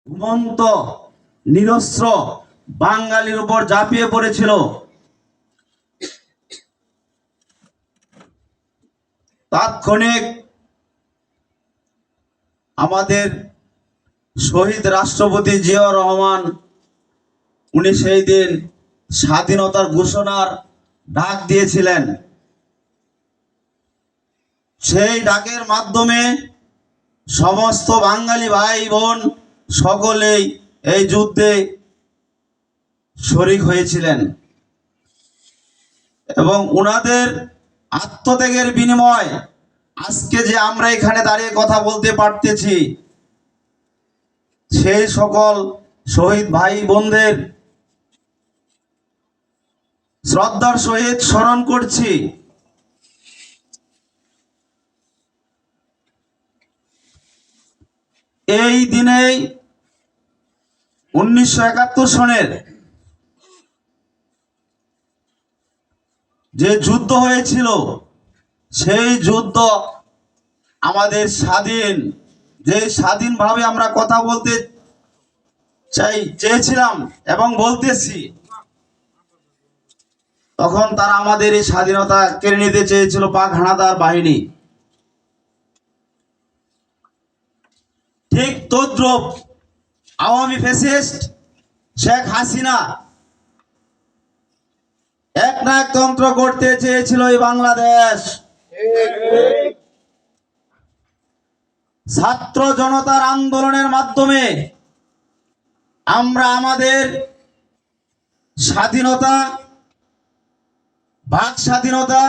ঘুমন্ত নিরস্ত্র বাঙালির উপর ঝাঁপিয়ে পড়েছিল। তাৎক্ষণিক আমাদের শহীদ রাষ্ট্রপতি জিয়াউর রহমান উনি সেই দিন স্বাধীনতার ঘোষণার ডাক দিয়েছিলেন। সেই ডাকের মাধ্যমে সমস্ত বাঙালি ভাই বোন সকলেই এই যুদ্ধে শরিক হয়েছিলেন এবং উনাদের আত্মত্যাগের বিনিময় আজকে যে আমরা এখানে দাঁড়িয়ে কথা বলতে পারতেছি, সেই সকল শহীদ ভাই বোনদের শ্রদ্ধার সহিত স্মরণ করছি। এই দিনেই 1971 সনের যে যুদ্ধ হয়েছিল, সেই যুদ্ধ আমাদের স্বাধীনভাবে আমরা কথা বলতে চেয়েছিলাম এবং বলতেছি, তখন তারা আমাদের এই স্বাধীনতা কেড়ে নিতে চেয়েছিল পাক হানাদার বাহিনী। ঠিক তদ্রূপ আওয়ামী ফ্যাসিস্ট শেখ হাসিনা একনায়কতন্ত্র করতে চেয়েছিল এই বাংলাদেশ। ছাত্র জনতার আন্দোলনের মাধ্যমে আমরা আমাদের স্বাধীনতা, বাক স্বাধীনতা,